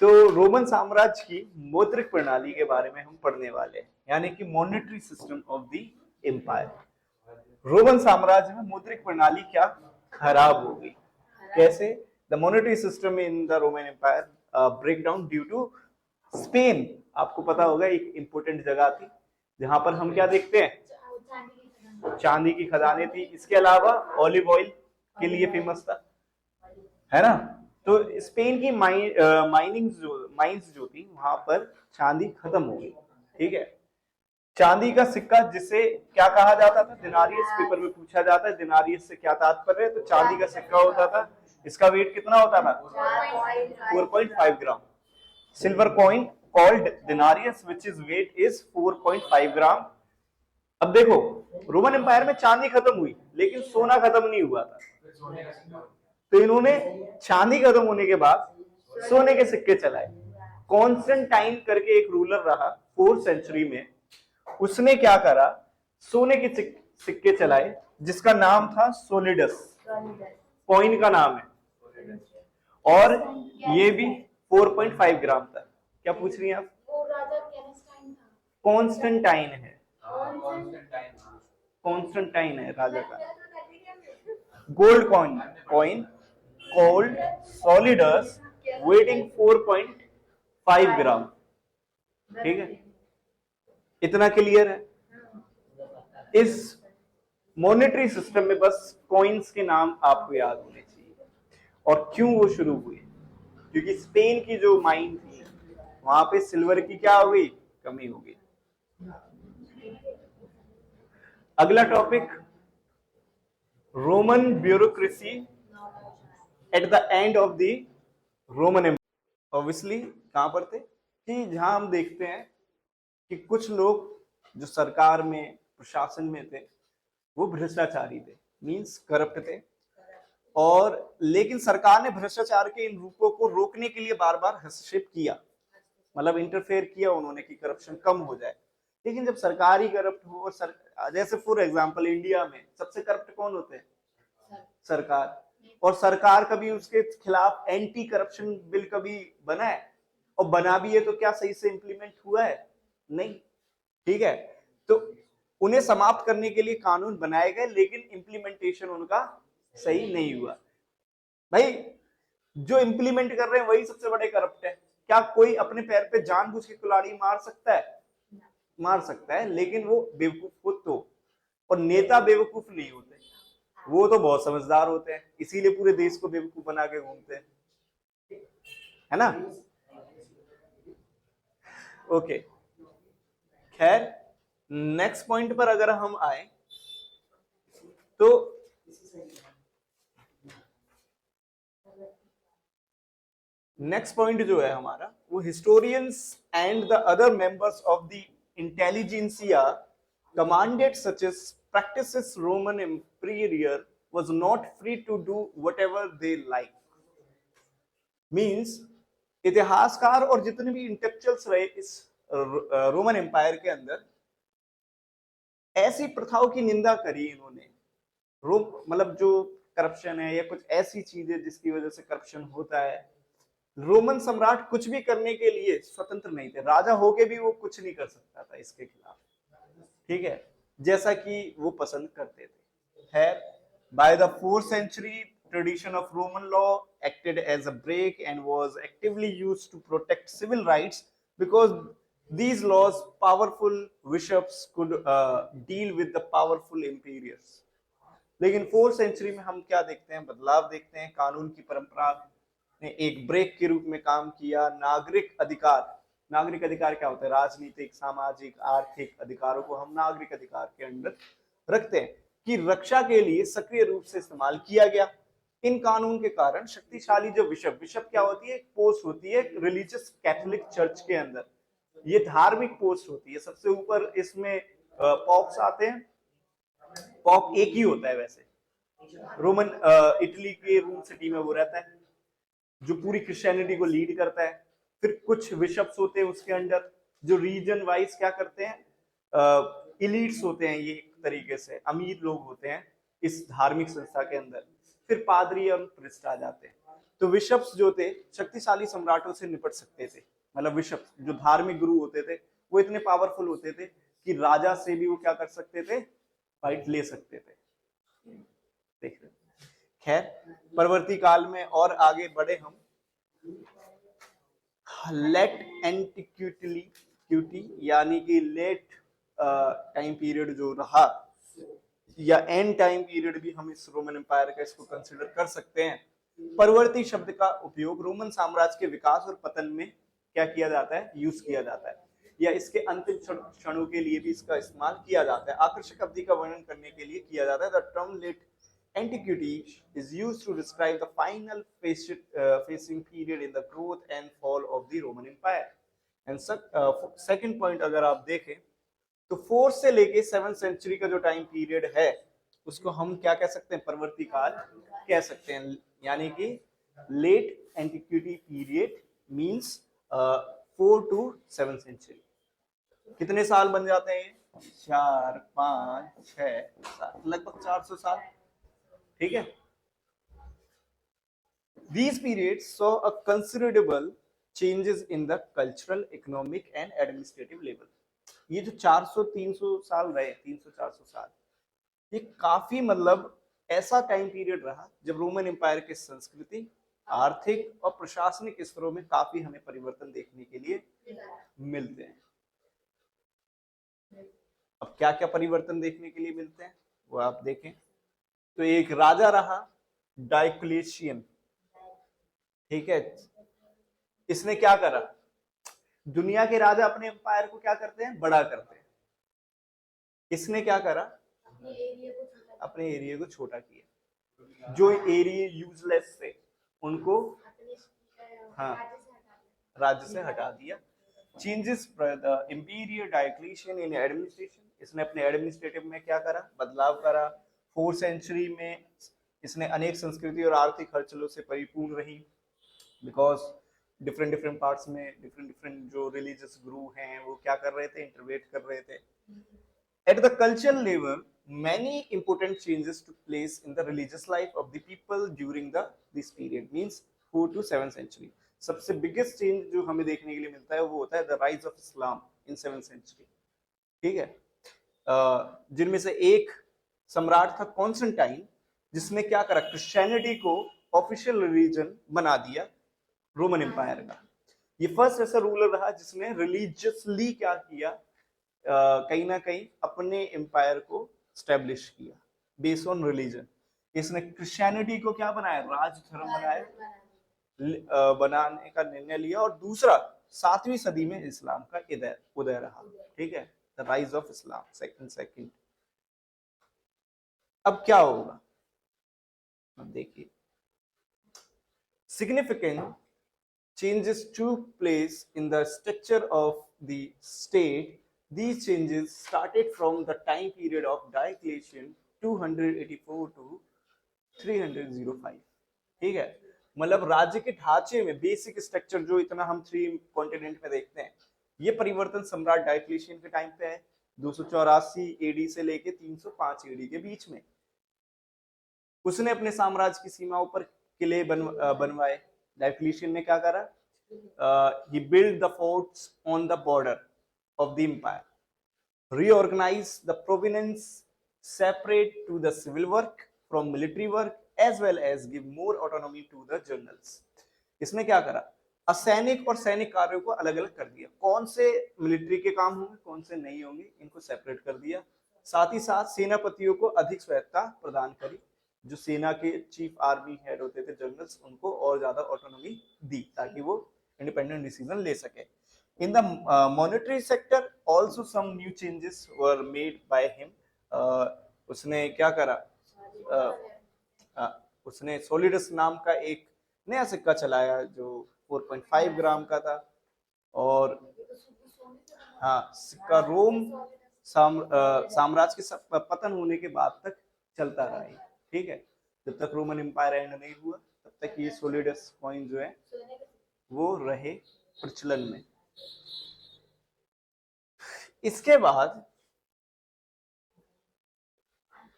तो रोमन साम्राज्य की मौद्रिक प्रणाली के बारे में हम पढ़ने वाले हैं, यानी कि monetary system of the empire. Roman साम्राज्य में मौद्रिक प्रणाली क्या खराब हो गई, कैसे? The monetary system in the Roman empire break down due to Spain. आपको पता होगा एक इंपॉर्टेंट जगह थी जहां पर हम क्या देखते हैं, चांदी की खदानें थी। इसके अलावा ऑलिव ऑयल के लिए फेमस था, है ना। तो स्पेन की माइंस जो थी वहां पर चांदी खत्म हो गई। ठीक है, चांदी का सिक्का जिसे क्या कहा जाता था, दिनारियस। पेपर में पूछा जाता है दिनारियस से क्या तात्पर्य है, तो चांदी का सिक्का होता था। इसका वेट कितना होता था? 4.5 gram. Silver coin called denarius which is weight is 4.5 gram. अब देखो, रोमन एम्पायर में चांदी खत्म हुई लेकिन सोना खत्म नहीं हुआ था। तो इन्होंने चांदी खत्म होने के बाद सोने के सिक्के चलाए। कॉन्स्टेंटाइन करके एक रूलर रहा 4th सेंचुरी में, उसने क्या करा, सोने के सिक्के चलाए जिसका नाम था सोलिडस। कॉइन का नाम है, और ये भी 4.5 ग्राम था। क्या पूछ रही हैं आप? कॉन्स्टेंटाइन है, कॉन्स्टेंटाइन है राजा का। Gold coin called solids waiting 4.5 ग्राम। ठीक है, इतना क्लियर है। इस मॉनेटरी सिस्टम में बस कॉइन्स के नाम आपको याद होने चाहिए। और क्यों वो शुरू हुए? क्योंकि स्पेन की जो माइन थी वहां पे सिल्वर की क्या हो गई, कमी हो गई। अगला topic, Roman bureaucracy at the end of the Roman empire. Obviously कहां पर थे कि जहां हम देखते हैं कि कुछ लोग जो सरकार में, प्रशासन में थे, वो भ्रष्टाचारी थे, मींस करप्ट थे। और लेकिन सरकार ने भ्रष्टाचार के इन रूपों को रोकने के लिए बार बार हस्तक्षेप किया, मतलब इंटरफेयर किया उन्होंने कि करप्शन कम हो जाए। लेकिन जब सरकार ही करप्ट हो, और जैसे फॉर एग्जांपल इंडिया में सबसे करप्ट कौन होते हैं? सरकार। और सरकार कभी उसके खिलाफ एंटी करप्शन बिल कभी बना है? और बना भी है तो क्या सही से इंप्लीमेंट हुआ है? नहीं। ठीक है, तो उन्हें समाप्त करने के लिए कानून बनाए गए लेकिन इंप्लीमेंटेशन उनका सही नहीं हुआ। भाई, जो इंप्लीमेंट कर रहे हैं वही सबसे बड़े करप्ट है। क्या कोई अपने पैर पे जानबूझ के कुल्हाड़ी मार सकता है? मार सकता है, लेकिन वो बेवकूफ खुद तो। और नेता बेवकूफ नहीं होते, वो तो बहुत समझदार होते हैं, इसीलिए पूरे देश को बेवकूफ बना के घूमते हैं, है ना। ओके, खैर नेक्स्ट पॉइंट पर अगर हम आए तो नेक्स्ट पॉइंट जो है हमारा, वो historians and the other members of the intelligentsia commanded such as practices Roman Empire was not free to do whatever they like. Means इतिहासकार और जितने भी इंटेलेक्चुअल्स रहे इस रोमन एम्पायर के अंदर, ऐसी प्रथाओं की निंदा करी इन्होंने। मतलब जो करप्शन है या कुछ ऐसी चीजें जिसकी वजह से करप्शन होता है, रोमन सम्राट कुछ भी करने के लिए स्वतंत्र नहीं थे। राजा होके भी वो कुछ नहीं कर सकता था इसके खिलाफ, ठीक है, जैसा कि वो पसंद करते थे। है by the 4th century tradition of Roman law acted as a brake and was actively used to protect civil rights because these laws powerful bishops could deal with the powerful emperors. लेकिन 4th century में हम क्या देखते हैं, बदलाव देखते हैं। कानून की परंपरा ने एक ब्रेक के रूप में काम किया। नागरिक अधिकार क्या होता है? राजनीतिक, सामाजिक, आर्थिक अधिकारों को हम नागरिक अधिकार के अंदर रखते हैं कि रक्षा के लिए सक्रिय रूप से इस्तेमाल किया गया। इन कानून के कारण शक्तिशाली जो बिशप क्या होती है, एक पोस्ट होती है रिलीजियस कैथोलिक चर्च के अंदर, ये धार्मिक पोस्ट होती है। सबसे ऊपर इसमें पॉप्स आते हैं। पॉप एक ही होता है वैसे, रोमन इटली के रोम सिटी में वो रहता है जो पूरी क्रिश्चियनिटी को लीड करता है। फिर कुछ बिशप्स होते हैं उसके अंडर जो रीजन वाइज क्या करते हैं, इलीट्स होते हैं, ये एक तरीके से अमीर लोग होते हैं इस धार्मिक संस्था के अंदर। फिर पादरी और प्रिस्ट आ जाते हैं। तो बिशप्स जो थे शक्तिशाली सम्राटों से निपट सकते थे, मतलब बिशप्स जो धार्मिक गुरु होते थे वो इतने पावरफुल होते थे कि राजा से भी वो क्या कर सकते थे, फाइट ले सकते थे। देख रहे, खैर परवर्ती काल में और आगे बढ़े हम, लेट एंटिक्विटी यानी कि लेट टाइम पीरियड जो रहा या एंड टाइम पीरियड भी हम इस रोमन एम्पायर का इसको कंसिडर कर सकते हैं। परवर्ती शब्द का उपयोग रोमन साम्राज्य के विकास और पतन में क्या किया जाता है, यूज किया जाता है, या इसके अंतिम क्षणों के लिए भी इसका इस्तेमाल किया जाता है। आकर्षक अवधि का वर्णन करने के लिए किया जाता है। The term late antiquity is used to describe the final facing period in the growth and fall of the Roman Empire. And second point अगर आप देखें तो 4 से लेके 7th सेंचुरी का जो टाइम पीरियड है उसको हम क्या कह सकते हैं, परवर्ती काल कह सकते हैं, यानी कि late antiquity period means 4 to 7th century. कितने साल बन जाते हैं, 4, 5, 6, 7, लगभग 400 साल, ठीक है। These periods saw a considerable changes in the cultural, economic and administrative level. ये जो 400-300 साल रहे, 300-400 साल, ये काफी मतलब ऐसा टाइम पीरियड रहा जब रोमन एम्पायर की संस्कृति, आर्थिक और प्रशासनिक स्तरों में काफी हमें परिवर्तन देखने के लिए मिलते हैं। अब क्या क्या परिवर्तन देखने के लिए मिलते हैं वो आप देखें तो एक राजा रहा डायक्लेशियन, ठीक है। इसने क्या करा, दुनिया के राजा अपने एम्पायर को क्या करते हैं, बड़ा करते हैं। इसने क्या करा, अपने एरिया को छोटा किया। जो एरिया यूजलेस थे उनको हाँ राज्य से हटा दिया। Changes the emperor Diocletian in administration, इसने अपने एडमिनिस्ट्रेटिव में क्या करा, बदलाव करा। 4th सेंचुरी में इसने अनेक संस्कृति और आर्थिक हलचलों से परिपूर्ण रही, बिकॉज डिफरेंट पार्ट्स में डिफरेंट जो रिलीजियस गुरु हैं वो क्या कर रहे थे, इंटरवेट कर रहे थे। At the cultural level many important changes took place in the religious life of the people during this period, means 4 to 7th century. सबसे बिगेस्ट चेंज जो हमें देखने के लिए मिलता है वो होता है the rise of Islam in 7th century, ठीक है। जिनमें से एक सम्राट था कॉन्स्टेंटाइन, जिसने क्या करा, क्रिश्चियनिटी को ऑफिशियल रिलीजन बना दिया रोमन एम्पायर का। ये फर्स्ट ऐसा रूलर रहा जिसने रिलीजियसली क्या किया, कहीं ना कहीं अपने एम्पायर को स्टैब्लिश किया बेस्ड ऑन रिलीजन। इसने क्रिश्चियनिटी को क्या बनाया, राज धर्म बनाया, बनाने का निर्णय लिया। और दूसरा 7वीं सदी में इस्लाम का उदय रहा, ठीक है, the rise of Islam second. अब क्या होगा, अब देखिए, significant changes took place in the structure of the state. These changes started from the time period of Diocletian 284 to 305, ठीक है। मतलब राज्य के ढांचे में बेसिक स्ट्रक्चर जो इतना हम 3 कॉन्टिनेंट में देखते हैं, ये परिवर्तन सम्राट डायक्लेशियन के टाइम पे है, 284 एडी से लेके 305 एडी के बीच में। उसने अपने साम्राज्य की सीमाओं पर किले बनवाए। डायक्लेशियन ने क्या करा, he built the forts on the border of the empire, reorganized the province, separate to the civil work from military work, as well as give more autonomy to the generals. इसने क्या करा, असैनिक और सैनिक कार्यों को अलग अलग कर दिया, कौन से मिलिट्री के काम होंगे कौन से नहीं होंगे इनको सेपरेट कर दिया। साथ ही साथ सेनापतियों को अधिक स्वायत्तता प्रदान करी, जो सेना के चीफ आर्मी हेड होते थे जनरल्स, उनको और ज्यादा ऑटोनॉमी दी ताकि वो इंडिपेंडेंट डिसीजन ले सके। In the monetary sector also some new changes were made by him. उसने क्या करा, उसने सोलिडस नाम का एक नया सिक्का चलाया जो 4.5 ग्राम का था। और हाँ, सिक्का रोम साम्राज्य के पतन होने के बाद तक चलता रहा है, ठीक है। जब तक रोमन एम्पायर एंड नहीं हुआ तब तक ये सोलिडस कॉइन जो है वो रहे प्रचलन में। इसके बाद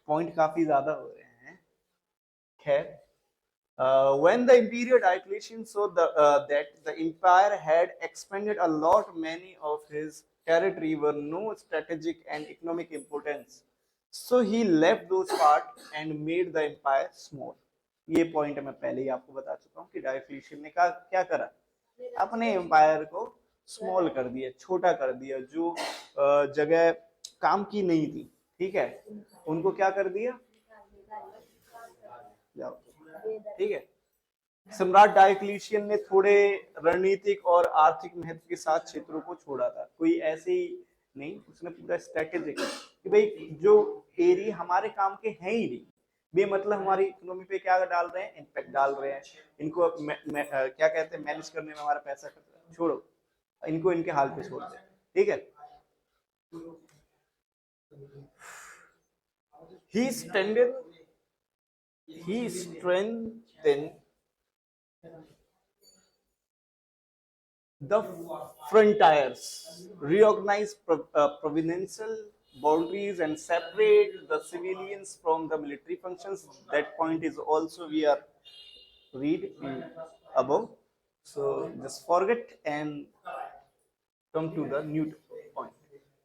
पॉइंट काफी ज्यादा हो रहे हैं, खैर When the Emperor Diocletian saw that the empire had expanded a lot, many of his territory were no strategic and economic importance. So he left those parts and made the empire small. ये point मैं पहले ही आपको बता चुका हूँ कि डायोक्लिशियन ने क्या करा, अपने एम्पायर को स्मॉल कर दिया, छोटा कर दिया, जो जगह काम की नहीं थी, ठीक है, उनको क्या कर दिया, ठीक है। सम्राट डायोक्लिशियन ने थोड़े रणनीतिक और आर्थिक महत्व के साथ क्षेत्रों को छोड़ा था, कोई ऐसे ही नहीं, उसने पूरा स्ट्रेटेजिक कि भाई जो एरिया हमारे काम के हैं ही नहीं, बेमतलब हमारी इकोनॉमी पे क्या डाल रहे हैं, इम्पैक्ट डाल रहे हैं, इनको क्या कहते हैं, मैनेज करने में हमारा पैसा छोड़ो, इनको इनके हाल पे छोड़ दे, ठीक है। He strengthened the frontiers, reorganized provincial boundaries, and separate the civilians from the military functions. That point is also we are read in above. So just forget and come to the new point.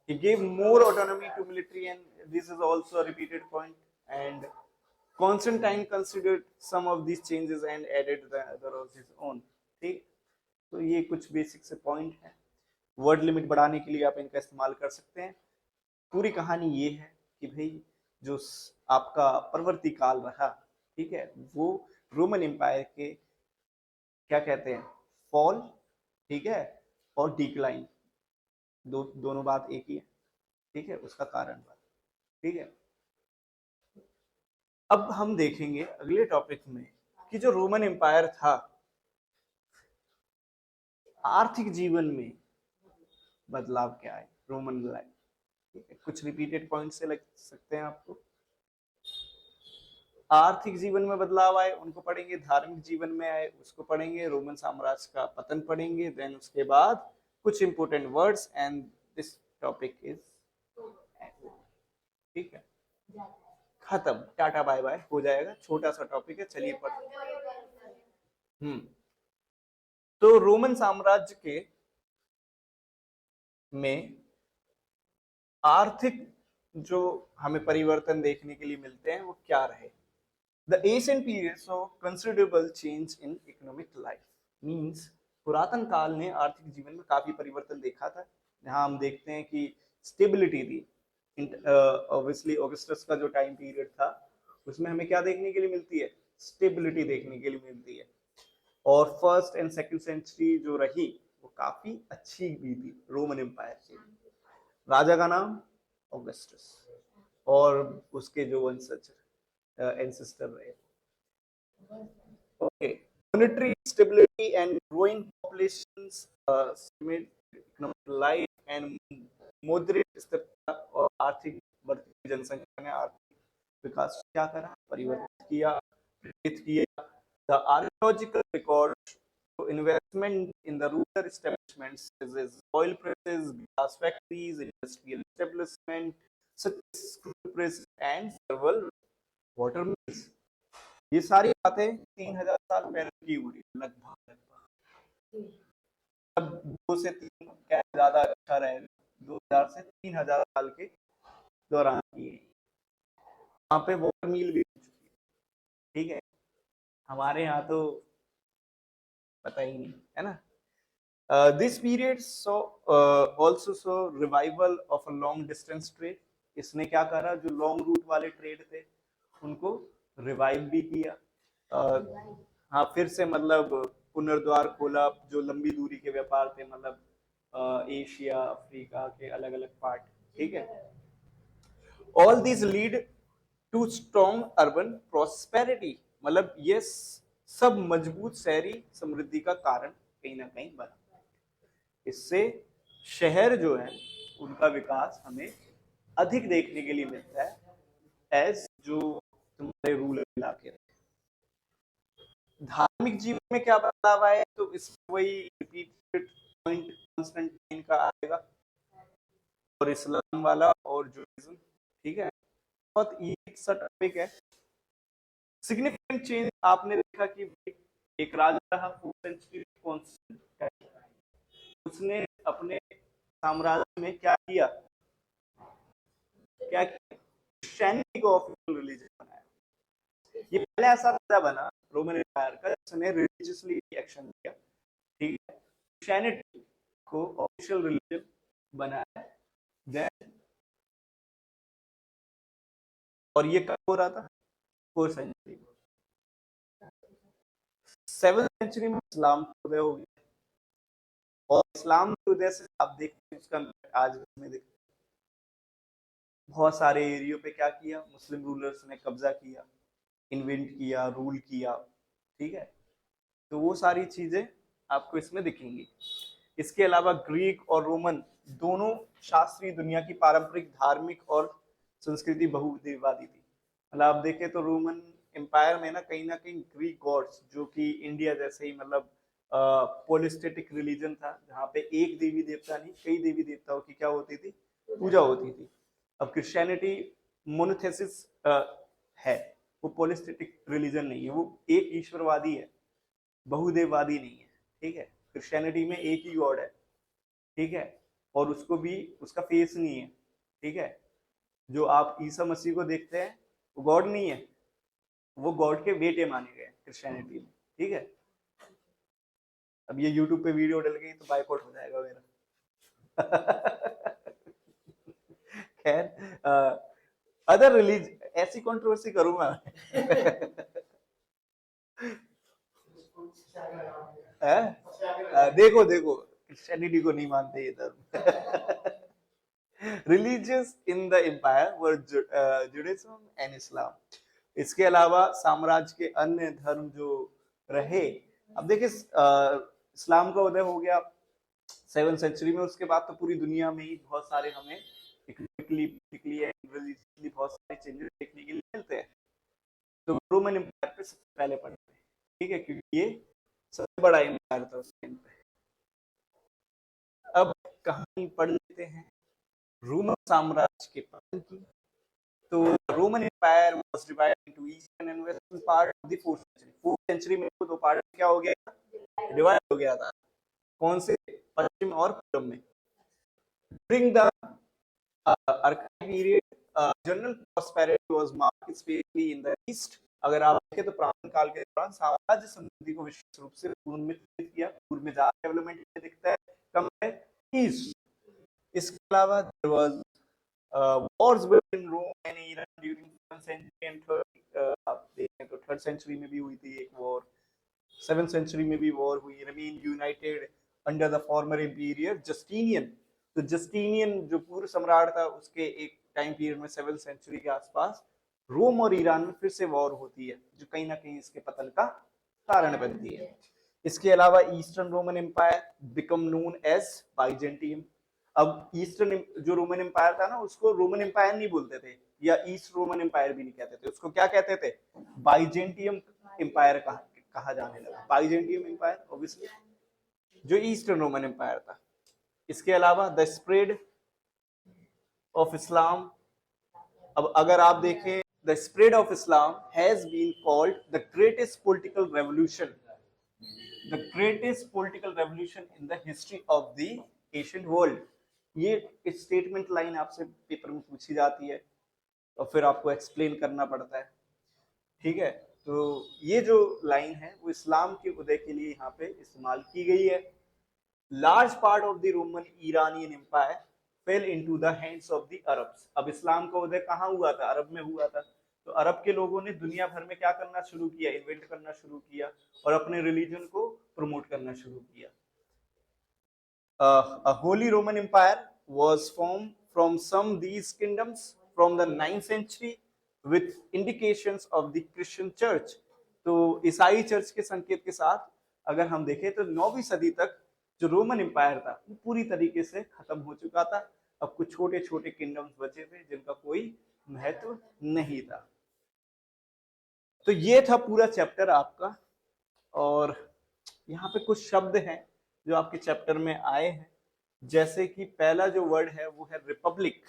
He gave more autonomy to military, and this is also a repeated point. And Constantine considered some of these changes and added the other of his own. ठीक, तो ये कुछ basic से point है। Word limit बढ़ाने के लिए आप इनका इस्तेमाल कर सकते हैं। पूरी कहानी ये है कि भाई जो आपका परवर्ती काल रहा, ठीक है, वो रोमन एम्पायर के क्या कहते हैं, फॉल, ठीक है, और डिक्लाइन, दोनों बात एक ही है, ठीक है, उसका कारण, ठीक है। अब हम देखेंगे अगले टॉपिक में कि जो रोमन एम्पायर था, आर्थिक जीवन में बदलाव क्या है, रोमन लाइफ, ठीक है, कुछ रिपीटेड पॉइंट से लग सकते हैं आपको। आर्थिक जीवन में बदलाव आए उनको पढ़ेंगे, धार्मिक जीवन में आए उसको पढ़ेंगे, रोमन साम्राज्य का पतन पढ़ेंगे, देन उसके बाद कुछ important words, and this topic is, ठीक है, खत्म, टाटा बाय बाय हो जाएगा, छोटा सा टॉपिक है, चलिए पढ़। तो रोमन साम्राज्य के में आर्थिक जो हमें परिवर्तन देखने के लिए मिलते हैं वो क्या रहे। The Asian period saw considerable change in economic life, means पुरातन काल ने आर्थिक जीवन में काफी परिवर्तन देखा था, जहां हम देखते हैं कि स्टेबिलिटी थी। ऑब्वियसली ऑगस्टस का जो टाइम पीरियड था उसमें हमें क्या देखने के लिए मिलती है, स्टेबिलिटी देखने के लिए मिलती है। और फर्स्ट एंड सेकंड सेंचुरी जो रही वो काफी अच्छी भी थी रोमन एम्पायर की। राजा का नाम ऑगस्टस, और उसके जो एंसेस्टर रहे। Okay, monetary stability and growing populations, economic life and moderate स्थिरता और आर्थिक बढ़ती जनसंख्या ने आर्थिक विकास क्या करा, परिवर्तित किया, प्रेरित किया। The archaeological record to investment in the rural establishments is oil presses, glass factories, industrial establishment, such as screw press and several water mills. ये सारी बातें 3000 साल पहले की हुई लगभग। अब 2 से 3 क्या ज्यादा अच्छा रहेगा, 2000 से 3000 साल के दौरान की है। वहां पे वाटर मिल भी हो चुकी है, ठीक है, हमारे यहाँ तो पता ही नहीं है ना। This period so also so revival of a long distance trade, इसने क्या करा, जो लॉन्ग रूट वाले ट्रेड थे उनको रिवाइव भी किया। हाँ, फिर से मतलब पुनर्द्वार खोला, जो लंबी दूरी के व्यापार थे, मतलब एशिया अफ्रीका के अलग अलग पार्ट, ठीक है। All this lead to strong urban prosperity, मतलब ये सब मजबूत शहरी समृद्धि का कारण कहीं ना कहीं बना। इससे शहर जो है उनका विकास हमें अधिक देखने के लिए मिलता है एज जो तुम्हारे रूरल इलाके। धार्मिक जीवन में क्या बदलाव आए, तो इसमें वही रिपीटेड पॉइंट कॉन्स्टेंटाइन का आएगा, और इस्लाम वाला और जूडाइज्म, ठीक है। बहुत ईजी सा टॉपिक है, सिग्निफिकेंट चेंज आपने देखा कि एक राजा रहा 4th सेंचुरी, उसने अपने साम्राज्य में क्या किया, क्रिश्चियनिटी को ऑफिशियल रिलीजन बनाया। ये पहले ऐसा राजा बना रोमन एम्पायर का जिसने रिलीजियसली एक्शन किया, ठीक है, क्रिश्चियनिटी को ऑफिशियल रिलीजन बनाया। देन और ये कब हो रहा था, 4th सेंचुरी में। 7th सेंचुरी में इस्लाम का उदय हो गया, और इस्लाम के उदय से आप देखते हैं उसका आज में देखते हैं बहुत सारे एरियो पे क्या किया, मुस्लिम रूलर्स ने कब्जा किया, इन्वेंट किया, रूल किया, ठीक है। तो वो सारी चीजें आपको इसमें दिखेंगी। इसके अलावा ग्रीक और रोमन दोनों शास्त्रीय दुनिया की पारंपरिक धार्मिक और संस्कृति बहुदेववादी थी। मतलब आप देखें तो रोमन एम्पायर में ना कहीं ग्रीक गॉड्स, जो कि इंडिया जैसे ही मतलब पॉलिस्टेटिक रिलीजन था, जहाँ पे एक देवी देवता नहीं कई देवी देवताओं की क्या होती थी, पूजा होती थी। अब क्रिश्चियनिटी मोनोथेसिस है, वो पॉलिस्टेटिक रिलीजन नहीं है, वो एक ईश्वरवादी है, बहुदेववादी नहीं है, ठीक है। क्रिश्चियनिटी में एक ही गॉड है, ठीक है, और उसको भी उसका फेस नहीं है, ठीक है। जो आप ईसा मसीह को देखते हैं वो गॉड नहीं है, वो गॉड के बेटे माने गए क्रिश्चियनिटी में, ठीक है। अब ये YouTube पे वीडियो डल गई तो बाइकआउट हो जाएगा मेरा। खैर अदर रिलीजन ऐसी कंट्रोवर्सी करूंगा। देखो देखो क्रिश्चियनिटी को नहीं मानते ये धर्म। Religious in the empire were Judaism and Islam. इसके अलावा साम्राज्य के अन्य धर्म जो रहे, अब देखिए इस्लाम का उदय हो गया 7th सेंचुरी में, उसके बाद तो पूरी दुनिया में ही बहुत सारे हमें रिलीजियसली बहुत सारे चेंजेस देखने के लिए मिलते हैं। तो रोमन एम्पायर पे सबसे पहले पढ़ते हैं, ठीक है, क्योंकि ये सबसे बड़ा एम्पायर था उस टाइम पे। अब कहानी पढ़ लेते हैं रोमन साम्राज्य के पतन की। तो Roman empire was divided into eastern and western part of the 4th century. 4th century में दो पार्ट क्या हो गया, डिवाइड हो गया था। कौन से, पश्चिम और पूर्व में। During the archaic period general prosperity was marked especially in the east। अगर आप देखें तो प्राचीन काल के दौरान साम्राज्य समृद्धि को विशेष रूप से उन्नत किया, पूर्व में ज्यादा डेवलपमेंट दिखता है, कम है ईस्ट। इसके अलावा there was wars between Rome and Iran during 7th century and 3rd, आप देखें तो 3rd सेंचुरी में भी हुई थी एक वॉर, 7th सेंचुरी में भी वॉर हुई। remained united under the former emperor Justinian। तो जस्टिनियन जो पूर्व सम्राट था उसके एक टाइम पीरियड में 7th सेंचुरी के आसपास रोम और ईरान में फिर से वॉर होती है, जो कहीं ना कहीं इसके पतन का कारण बनती है। इसके अलावा eastern Roman empire become known as Byzantium. अब ईस्टर्न जो रोमन एम्पायर था ना, उसको रोमन एम्पायर नहीं बोलते थे, या ईस्ट रोमन एम्पायर भी नहीं कहते थे, उसको क्या कहते थे, बाइजेंटियम एम्पायर कहा जाने लगा। बाइजेंटियम एम्पायर ऑब्वियसली जो ईस्टर्न रोमन एम्पायर था। इसके अलावा द स्प्रेड ऑफ इस्लाम। अब अगर आप देखें, the spread of Islam has been called the greatest political revolution, the greatest political revolution in the history of the Asian world. ये statement line आपसे पेपर में पूछी जाती है और फिर आपको एक्सप्लेन करना पड़ता है, ठीक है। तो ये जो लाइन है वो इस्लाम के उदय के लिए यहाँ पे इस्तेमाल की गई है। Large part of the Roman Iranian empire fell into the hands of the Arabs. अब इस्लाम का उदय कहाँ हुआ था, अरब में हुआ था। तो अरब के लोगों ने दुनिया भर में क्या करना शुरू किया, इन्वेंट करना शुरू किया और अपने रिलीजन को प्रमोट करना शुरू किया। A holy Roman Empire was formed from some these kingdoms from the 9th century with indications of the Christian Church। तो ईसाई चर्च के संकेत के साथ अगर हम देखें तो 9वीं सदी तक जो रोमन एम्पायर था वो पूरी तरीके से खत्म हो चुका था। अब कुछ छोटे छोटे किंगडम्स बचे थे जिनका कोई महत्व नहीं था। तो ये था पूरा चैप्टर आपका, और यहाँ पे कुछ शब्द हैं जो आपके चैप्टर में आए हैं, जैसे कि पहला जो वर्ड है वो है रिपब्लिक।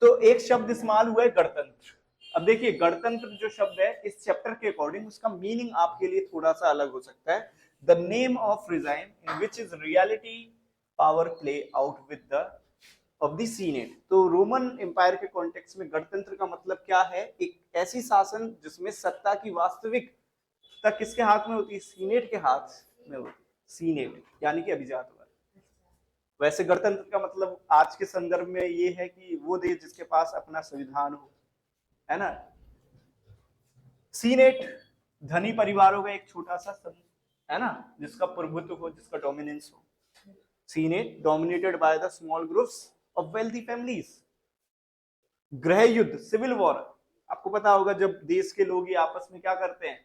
तो एक शब्द इस्तेमाल हुआ है गणतंत्र। अब देखिए गणतंत्र जो शब्द है इस चैप्टर के अकॉर्डिंग उसका मीनिंग आपके लिए थोड़ा सा अलग हो सकता है। The name of resign in which is reality power play out with the of the senate. तो रोमन एम्पायर के कॉन्टेक्स्ट में गणतंत्र का मतलब क्या है, एक ऐसी शासन जिसमें सत्ता की वास्तविक तक किसके हाथ में होती है, सीनेट के हाथ में होती है। सीनेट यानी कि अभिजात वर्ग। वैसे गणतंत्र का मतलब आज के संदर्भ में ये है कि वो देश जिसके पास अपना संविधान हो, है ना। सीनेट धनी परिवारों का एक छोटा सा समूह है ना, जिसका प्रभुत्व हो, जिसका डोमिनेंस हो। Senate dominated by the small groups of wealthy families. गृह युद्ध, सिविल वॉर, आपको पता होगा जब देश के लोग ही आपस में क्या करते हैं,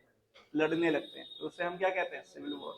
लड़ने लगते हैं, तो उसे हम क्या कहते हैं, सिविल वॉर।